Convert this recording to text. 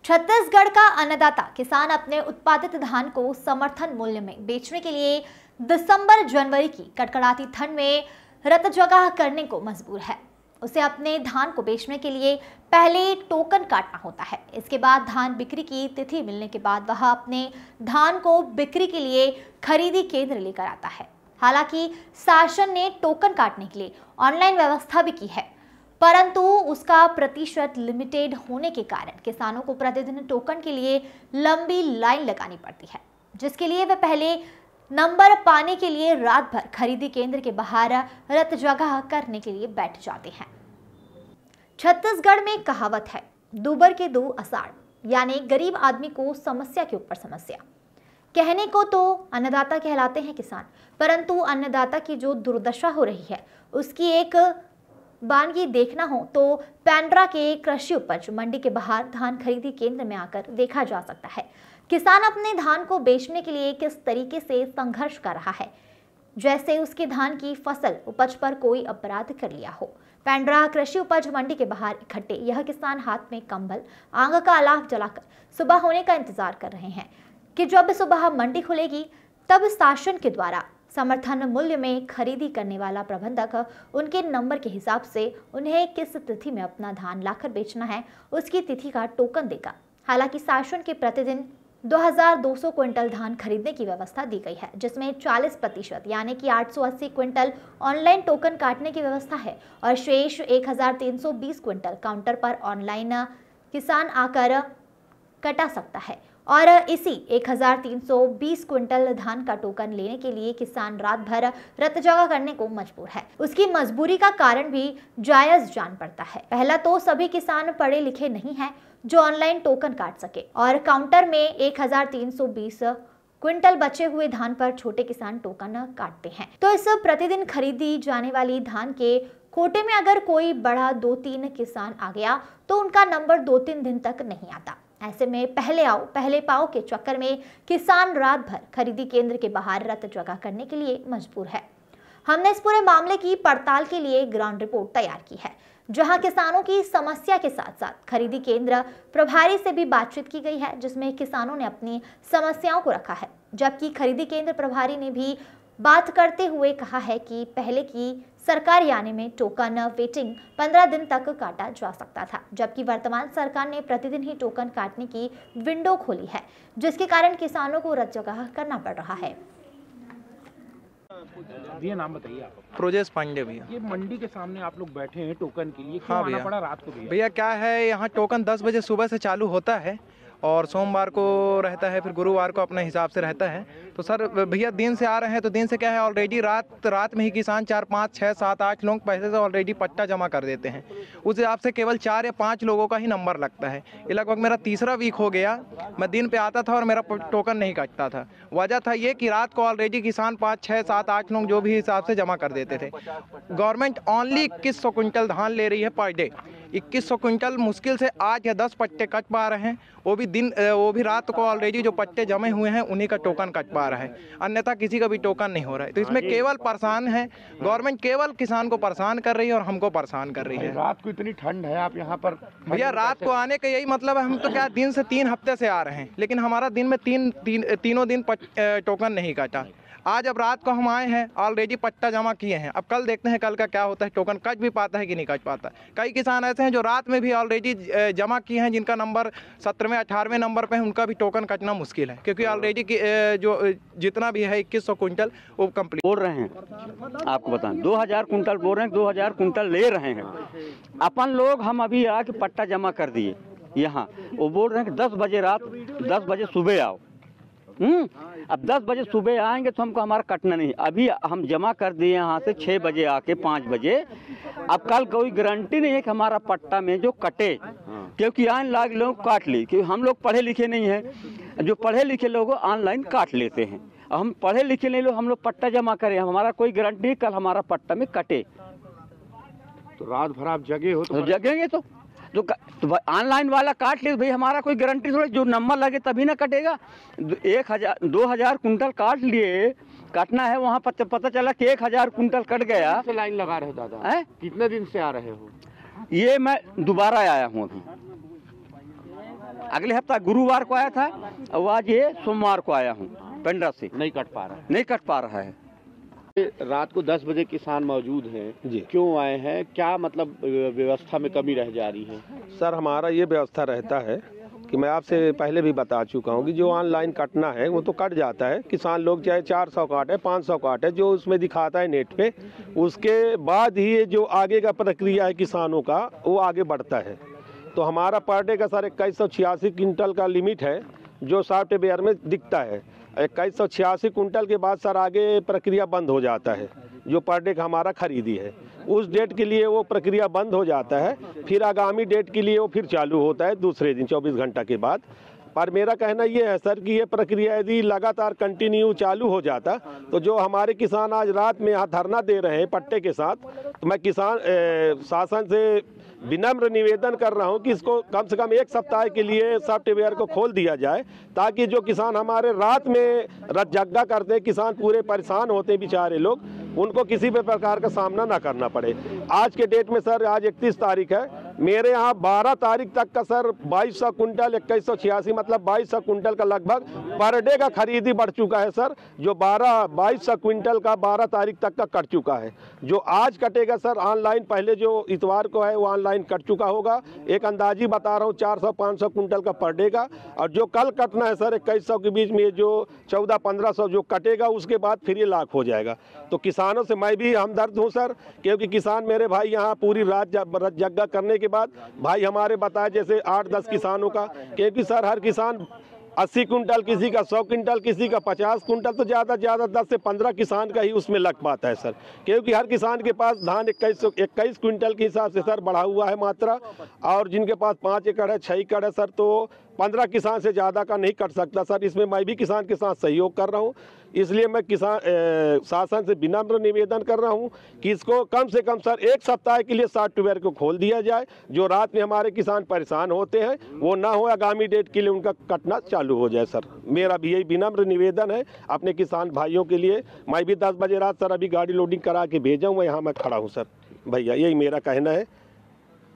छत्तीसगढ़ का अन्नदाता किसान अपने उत्पादित धान को समर्थन मूल्य में बेचने के लिए दिसंबर जनवरी की कड़कड़ाती ठंड में रतजगा करने को मजबूर है। उसे अपने धान को बेचने के लिए पहले टोकन काटना होता है। इसके बाद धान बिक्री की तिथि मिलने के बाद वह अपने धान को बिक्री के लिए खरीदी केंद्र लेकर आता है। हालांकि शासन ने टोकन काटने के लिए ऑनलाइन व्यवस्था भी की है, परंतु उसका प्रतिशत लिमिटेड होने के कारण किसानों को प्रतिदिन टोकन के लिए लंबी लाइन लगानी पड़ती है, जिसके लिए वे पहले नंबर पाने के लिए रात भर खरीदी केंद्र के बाहर रतजगा करने के लिए बैठ जाते हैं। छत्तीसगढ़ में कहावत है, दूबर के दो अषाढ़, यानी गरीब आदमी को समस्या के ऊपर समस्या। कहने को तो अन्नदाता कहलाते हैं किसान, परंतु अन्नदाता की जो दुर्दशा हो रही है उसकी एक बानगी देखना हो तो पेंड्रा के कृषि उपज मंडी के बाहर धान खरीदी केंद्र में आकर देखा जा सकता है। किसान अपने धान को बेचने के लिए किस तरीके से संघर्ष कर रहा है, जैसे उसके धान की फसल उपज पर कोई अपराध कर लिया हो। पेंड्रा कृषि उपज मंडी के बाहर इकट्ठे यह किसान हाथ में कंबल, आग का अलाव जलाकर सुबह होने का इंतजार कर रहे हैं कि जब सुबह मंडी खुलेगी तब शासन के द्वारा समर्थन मूल्य में खरीदी करने वाला प्रबंधक उनके नंबर के हिसाब से उन्हें किस तिथि में अपना धान लाकर बेचना है उसकी तिथि का टोकन देगा। हालांकि शासन के प्रतिदिन 2200 क्विंटल धान खरीदने की व्यवस्था दी गई है, जिसमें 40% यानी कि 880 क्विंटल ऑनलाइन टोकन काटने की व्यवस्था है और शेष 1320 क्विंटल काउंटर पर ऑनलाइन किसान आकर कटा सकता है। और इसी 1320 क्विंटल धान का टोकन लेने के लिए किसान रात भर रतजगा करने को मजबूर है। उसकी मजबूरी का कारण भी जायज जान पड़ता है। पहला तो सभी किसान पढ़े लिखे नहीं हैं जो ऑनलाइन टोकन काट सके, और काउंटर में 1320 क्विंटल बचे हुए धान पर छोटे किसान टोकन काटते हैं। तो इस प्रतिदिन खरीदी जाने वाली धान के कोटे में अगर कोई बड़ा 2-3 किसान आ गया तो उनका नंबर 2-3 दिन तक नहीं आता। ऐसे में पहले आओ पहले पाओ के चक्कर में किसान रात भर खरीदी केंद्र के बाहर रतजगा करने के लिए मजबूर है। हमने इस पूरे मामले की पड़ताल के लिए ग्राउंड रिपोर्ट तैयार की है, जहां किसानों की समस्या के साथ साथ खरीदी केंद्र प्रभारी से भी बातचीत की गई है, जिसमें किसानों ने अपनी समस्याओं को रखा है, जबकि खरीदी केंद्र प्रभारी ने भी बात करते हुए कहा है कि पहले की सरकार यानी में टोकन वेटिंग 15 दिन तक काटा जा सकता था, जबकि वर्तमान सरकार ने प्रतिदिन ही टोकन काटने की विंडो खोली है, जिसके कारण किसानों को रतजगा करना पड़ रहा है। भैया नाम बताइए आप। प्रोजेश पांडे भैया। ये मंडी के सामने आप लोग बैठे हैं टोकन के लिए, क्यों हाँ आना भैया। पड़ा रात को भैया क्या है, यहाँ टोकन 10 बजे सुबह से चालू होता है और सोमवार को रहता है, फिर गुरुवार को अपने हिसाब से रहता है। तो सर भैया दिन से आ रहे हैं, तो दिन से क्या है ऑलरेडी रात में ही किसान 4, 5, 6, 7, 8 लोग पैसे से ऑलरेडी पट्टा जमा कर देते हैं। उस हिसाब से केवल 4 या 5 लोगों का ही नंबर लगता है। ये लगभग मेरा तीसरा वीक हो गया, मैं दिन पे आता था और मेरा टोकन नहीं कटता था। वजह था ये कि रात को ऑलरेडी किसान 5, 6, 7, 8 लोग जो भी हिसाब से जमा कर देते थे। गवर्नमेंट ओनली 2100 क्विंटल धान ले रही है पर डे। 2100 क्विंटल मुश्किल से 8 या 10 पट्टे कट पा रहे हैं, वो भी रात को ऑलरेडी जो पट्टे जमे हुए हैं उन्हीं का टोकन कट पा रहा है, अन्यथा किसी का भी टोकन नहीं हो रहा है। तो इसमें केवल परेशान है गवर्नमेंट, केवल किसान को परेशान कर रही है और हमको परेशान कर रही है। रात को इतनी ठंड है, आप यहाँ पर भैया रात को आने का यही मतलब है, हम तो क्या दिन से 3 हफ्ते से आ रहे हैं, लेकिन हमारा दिन में तीनों दिन टोकन नहीं काटा। आज अब रात को हम आए हैं, ऑलरेडी पट्टा जमा किए हैं। अब कल देखते हैं कल का क्या होता है, टोकन कट भी पाता है कि नहीं कट पाता। कई किसान ऐसे हैं जो रात में भी ऑलरेडी जमा किए हैं, जिनका नंबर 17वें 18वें नंबर पे है, उनका भी टोकन कटना मुश्किल है, क्योंकि ऑलरेडी जो जितना भी है 2100 क्विंटल वो कंप्लीट बोल रहे हैं। आपको बताएं 2000 कुंटल बोल रहे हैं, 2000 कुंटल ले रहे हैं। अपन लोग हम अभी आके पट्टा जमा कर दिए यहाँ, वो बोल रहे हैं कि 10 बजे रात 10 बजे सुबह आओ। अब 10 बजे सुबह आएंगे तो हमको हमारा कटना नहीं। अभी हम जमा कर दिए यहाँ से 6 बजे आके 5 बजे। अब कल कोई गारंटी नहीं है कि हमारा पट्टा में जो कटे, क्योंकि ऑनलाइन लोग काट ली, क्योंकि हम लोग पढ़े लिखे नहीं हैं। जो पढ़े लिखे लोग ऑनलाइन काट लेते हैं, हम पढ़े लिखे नहीं लोग, हम लोग पट्टा जमा करें, हमारा कोई गारंटी नहीं कल हमारा पट्टा में कटे। तो रात भर आप जगे हो तो जगेंगे तो ऑनलाइन वाला काट ले भाई, हमारा कोई गारंटी थोड़ी, जो नंबर लगे तभी ना कटेगा। 2000 कुंटल काट लिए, काटना है वहाँ पर पता चला कि 1000 कुंटल कट गया। से लाइन लगा रहे हो दादा? कितने दिन से आ रहे हो? ये मैं दोबारा आया हूँ अभी। अगले हफ्ता गुरुवार को आया था और आज ये सोमवार को आया हूँ पेंड्रा से। नहीं कट पा रहा है। नहीं कट पा रहा है। रात को 10 बजे किसान मौजूद हैं जी। क्यों आए हैं, क्या मतलब व्यवस्था में कमी रह जा रही है? सर हमारा ये व्यवस्था रहता है कि मैं आपसे पहले भी बता चुका हूँ कि जो ऑनलाइन कटना है वो तो कट जाता है। किसान लोग चाहे 400 काटे 500 काटे जो उसमें दिखाता है नेट पे, उसके बाद ही ये जो आगे का प्रक्रिया है किसानों का वो आगे बढ़ता है। तो हमारा पर डे का सर 2186 क्विंटल का लिमिट है जो सॉफ्टवेयर में दिखता है। 2186 कुंटल के बाद सर आगे प्रक्रिया बंद हो जाता है। जो पर डे का हमारा खरीदी है उस डेट के लिए वो प्रक्रिया बंद हो जाता है, फिर आगामी डेट के लिए वो फिर चालू होता है दूसरे दिन 24 घंटा के बाद। पर मेरा कहना ये है सर कि ये प्रक्रिया यदि लगातार कंटिन्यू चालू हो जाता तो जो हमारे किसान आज रात में यहाँ धरना दे रहे हैं पट्टे के साथ, तो मैं किसान शासन से विनम्र निवेदन कर रहा हूं कि इसको कम से कम 1 सप्ताह के लिए सॉफ्टवेयर को खोल दिया जाए ताकि जो किसान हमारे रात में रतजगा करते हैं, किसान पूरे परेशान होते हैं बेचारे लोग, उनको किसी भी प्रकार का सामना ना करना पड़े। आज के डेट में सर आज 31 तारीख है, मेरे यहाँ 12 तारीख तक का सर 2200 कुंटल 2186 मतलब 2200 कुंटल का लगभग पर डे का खरीदी बढ़ चुका है सर। जो 2200 क्विंटल का 12 तारीख तक का कट चुका है। जो आज कटेगा सर ऑनलाइन, पहले जो इतवार को है वो ऑनलाइन कट चुका होगा। एक अंदाजी बता रहा हूँ 400-500 कुंटल का पर डे का, और जो कल कटना है सर 2100 के बीच में जो 1400-1500 जो कटेगा उसके बाद फिर ये लाख हो जाएगा। तो किसानों से मैं भी हमदर्द हूँ सर, क्योंकि किसान मेरे भाई यहाँ पूरी रात जग्गा करने के बाद भाई हमारे बताए जैसे 8-10 किसानों का, क्योंकि सर हर किसान 80 कुंटल, किसी का 100 कुंटल, किसी का 50 कुंटल, तो ज़्यादा 10 से 15 किसान का ही उसमें लग पाता है सर, क्योंकि हर किसान के पास धान 21 कुंटल के हिसाब से सर बढ़ा हुआ है मात्रा, और जिनके पास 5 एकड़ है 6 एकड़ है सर, तो 15 किसान से ज़्यादा का नहीं कट सकता सर। इसमें मैं भी किसान के साथ सहयोग कर रहा हूँ, इसलिए मैं किसान शासन से विनम्र निवेदन कर रहा हूँ कि इसको कम से कम सर 1 सप्ताह के लिए सॉफ्टवेयर को खोल दिया जाए। जो रात में हमारे किसान परेशान होते हैं वो ना हो, आगामी डेट के लिए उनका कटना चालू हो जाए सर। मेरा भी यही विनम्र निवेदन है अपने किसान भाइयों के लिए। मैं भी 10 बजे रात सर अभी गाड़ी लोडिंग करा के भेजा हूँ, मैं यहाँ मैं खड़ा हूँ सर। भैया यही मेरा कहना है।